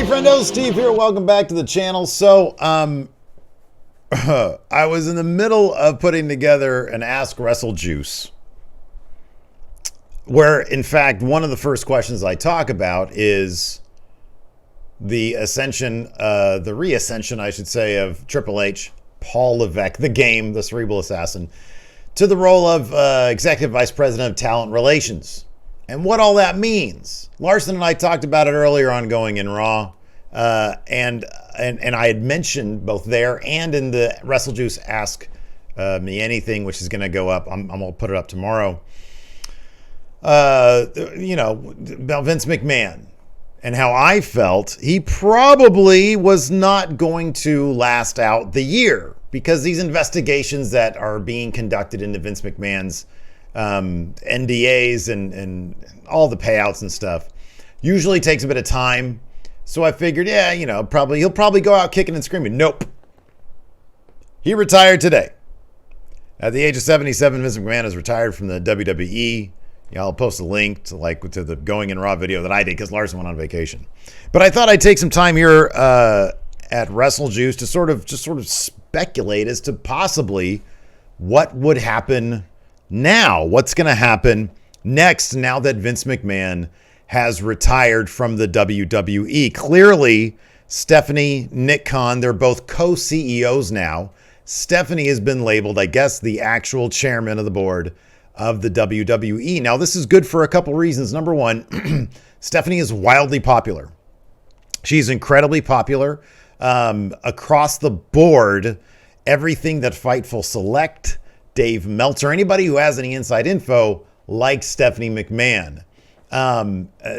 Hey friendo, Steve here. Welcome back to the channel. So, I was in the middle of putting together an Ask WrestleJuice, where in fact one of the first questions I talk about is the ascension, the reascension, I should say, of Triple H, Paul Levesque, the Game, the Cerebral Assassin, to the role of Executive Vice President of Talent Relations, and what all that means. Larson and I talked about it earlier on Going in Raw, and I had mentioned both there and in the WrestleJuice Ask Me Anything, which is going to go up. I'm going to put it up tomorrow. About Vince McMahon and how I felt he probably was not going to last out the year because these investigations that are being conducted into Vince McMahon's NDAs and all the payouts and stuff usually takes a bit of time. So I figured, he'll probably go out kicking and screaming. Nope. He retired today. At the age of 77, Vince McMahon is retired from the WWE. I'll post a link to the Going in Raw video that I did because Larson went on vacation. But I thought I'd take some time here at WrestleJuice to sort of speculate as to possibly what would happen now. What's going to happen next now that Vince McMahon has retired from the WWE? Clearly, Stephanie, Nick Khan, they're both co-CEOs now. Stephanie has been labeled, I guess, the actual chairman of the board of the WWE. Now, this is good for a couple reasons. Number one, Stephanie is wildly popular. She's incredibly popular across the board. Everything that Fightful Select, Dave Meltzer, anybody who has any inside info likes Stephanie McMahon.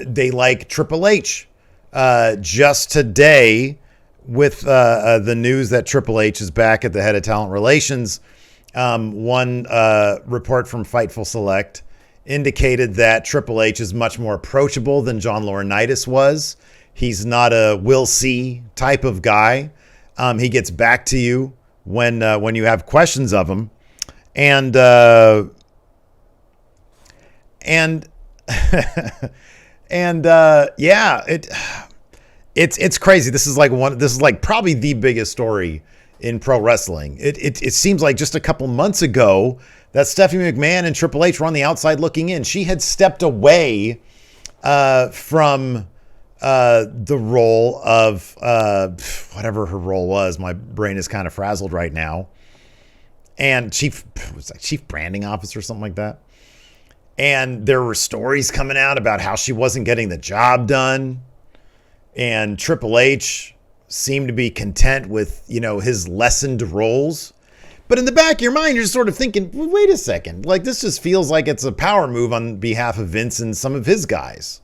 They like Triple H. Just today, with the news that Triple H is back at the head of talent relations, one report from Fightful Select indicated that Triple H is much more approachable than John Laurinaitis was. He's not a we'll see type of guy. He gets back to you when you have questions of him, and it's crazy. This is like probably the biggest story in pro wrestling. It seems like just a couple months ago that Stephanie McMahon and Triple H were on the outside looking in. She had stepped away from the role of whatever her role was. My brain is kind of frazzled right now. And chief branding officer or something like that. And there were stories coming out about how she wasn't getting the job done. And Triple H seemed to be content with, his lessened roles. But in the back of your mind, you're just sort of thinking, well, wait a second. Like, this just feels like it's a power move on behalf of Vince and some of his guys.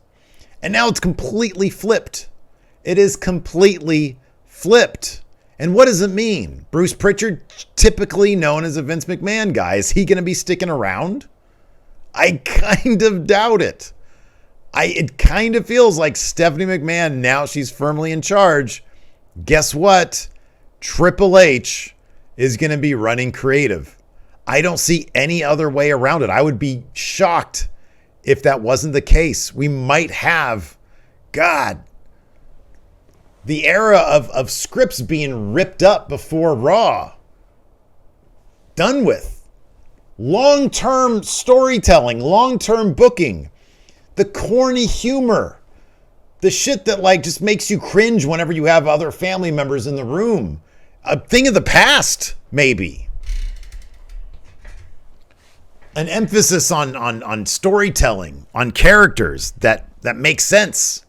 And now it's completely flipped. It is completely flipped. And what does it mean? Bruce Pritchard, typically known as a Vince McMahon guy, is he going to be sticking around? I kind of doubt it. It kind of feels like Stephanie McMahon, now she's firmly in charge. Guess what? Triple H is going to be running creative. I don't see any other way around it. I would be shocked if that wasn't the case. We might have, God, the era of scripts being ripped up before Raw. Done with. Long-term storytelling, long-term booking, the corny humor, the shit that just makes you cringe whenever you have other family members in the room. A thing of the past, maybe. An emphasis on storytelling, on characters that make sense.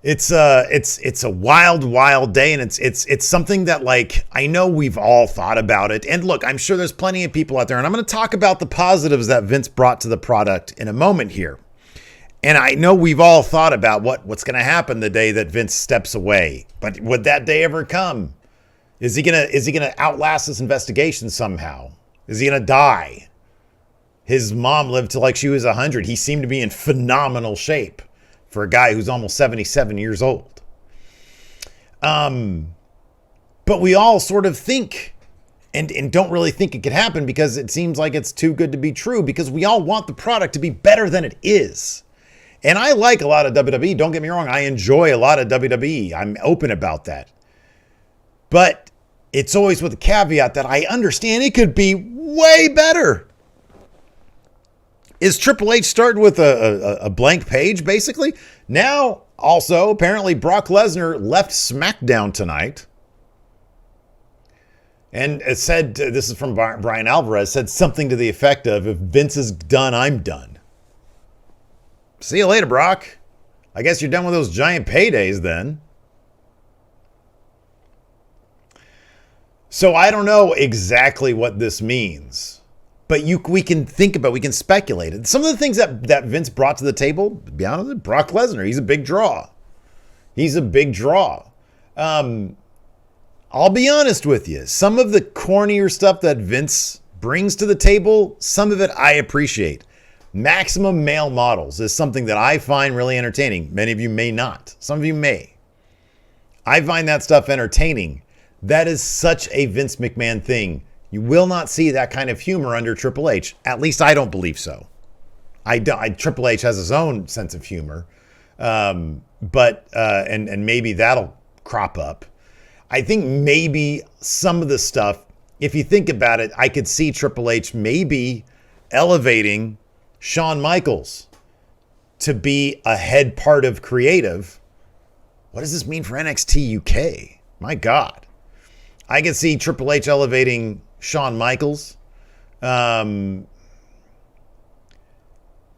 It's a wild day, and it's something that I know we've all thought about it. And look, I'm sure there's plenty of people out there, and I'm going to talk about the positives that Vince brought to the product in a moment here. And I know we've all thought about what's going to happen the day that Vince steps away. But would that day ever come? Is he gonna outlast this investigation somehow? Is he gonna die? His mom lived till she was 100. He seemed to be in phenomenal shape for a guy who's almost 77 years old. But we all sort of think and don't really think it could happen because it seems like it's too good to be true, because we all want the product to be better than it is. And I like a lot of WWE. Don't get me wrong. I enjoy a lot of WWE. I'm open about that. But it's always with the caveat that I understand it could be way better. Is Triple H starting with a blank page, basically? Now, also, apparently Brock Lesnar left SmackDown tonight. And it said, this is from Brian Alvarez, said something to the effect of, if Vince is done, I'm done. See you later, Brock. I guess you're done with those giant paydays then. So I don't know exactly what this means, but we can think about, we can speculate it. Some of the things that Vince brought to the table, to be honest with you, Brock Lesnar, he's a big draw. He's a big draw. I'll be honest with you. Some of the cornier stuff that Vince brings to the table, some of it I appreciate. Maximum male models is something that I find really entertaining. Many of you may not. Some of you may. I find that stuff entertaining. That is such a Vince McMahon thing. You will not see that kind of humor under Triple H. At least I don't believe so. Triple H has his own sense of humor. But maybe that'll crop up. I think maybe some of the stuff, if you think about it, I could see Triple H maybe elevating Shawn Michaels to be a head part of creative. What does this mean for NXT UK? My God. I could see Triple H elevating Shawn Michaels to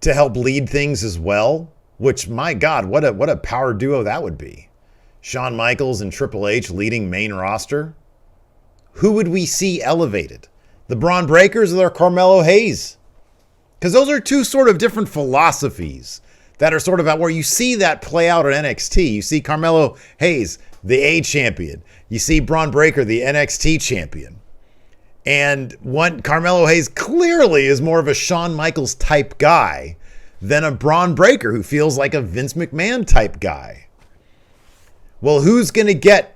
help lead things as well, which, my God, what a power duo that would be. Shawn Michaels and Triple H leading main roster. Who would we see elevated? The Braun Breakers or Carmelo Hayes? Because those are two sort of different philosophies that are sort of out where you see that play out at NXT. You see Carmelo Hayes, the A champion. You see Braun Breaker, the NXT champion. And Carmelo Hayes clearly is more of a Shawn Michaels type guy than a Braun Breaker who feels like a Vince McMahon type guy. Well, who's going to get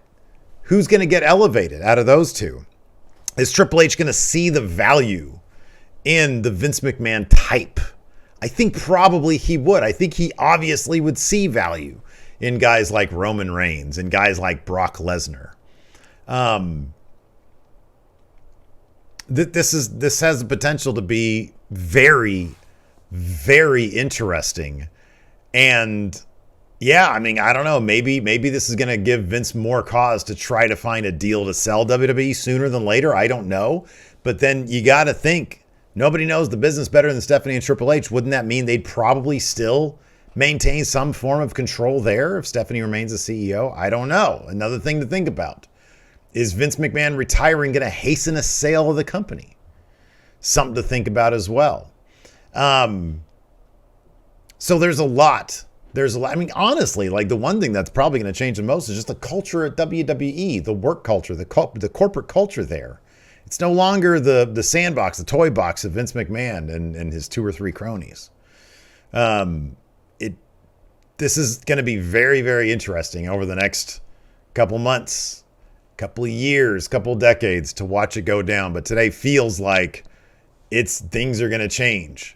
elevated out of those two? Is Triple H going to see the value in the Vince McMahon type? I think probably he would. I think he obviously would see value in guys like Roman Reigns and guys like Brock Lesnar. This has the potential to be very, very interesting. And yeah, I mean, I don't know. Maybe this is going to give Vince more cause to try to find a deal to sell WWE sooner than later. I don't know. But then you got to think, nobody knows the business better than Stephanie and Triple H. Wouldn't that mean they'd probably still maintain some form of control there if Stephanie remains the CEO? I don't know. Another thing to think about. Is Vince McMahon retiring going to hasten a sale of the company? Something to think about as well. So there's a lot. I mean, honestly, like the one thing that's probably going to change the most is just the culture at WWE, the work culture, the corporate culture there. It's no longer the sandbox, the toy box of Vince McMahon and his 2 or 3 cronies. This is going to be very, very interesting over the next couple months, couple of years, couple of decades to watch it go down. But today feels like things are going to change.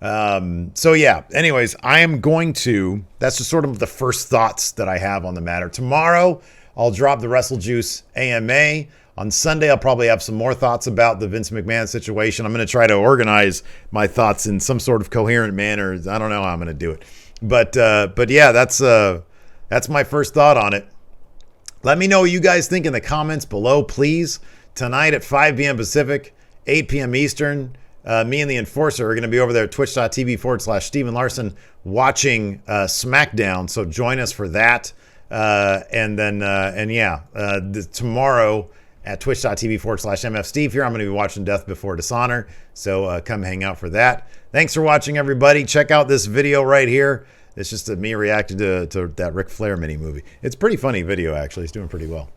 So yeah, anyways, that's just sort of the first thoughts that I have on the matter. Tomorrow, I'll drop the WrestleJuice AMA. On Sunday, I'll probably have some more thoughts about the Vince McMahon situation. I'm going to try to organize my thoughts in some sort of coherent manner. I don't know how I'm going to do it. But yeah, that's my first thought on it. Let me know what you guys think in the comments below, please. Tonight at 5 p.m. Pacific, 8 p.m. Eastern, me and the Enforcer are going to be over there at twitch.tv/Steven Larson watching SmackDown. So join us for that. Tomorrow at twitch.tv/MFSteve here, I'm going to be watching Death Before Dishonor. So come hang out for that. Thanks for watching, everybody. Check out this video right here. It's just me reacting to that Ric Flair mini movie. It's a pretty funny video, actually. It's doing pretty well.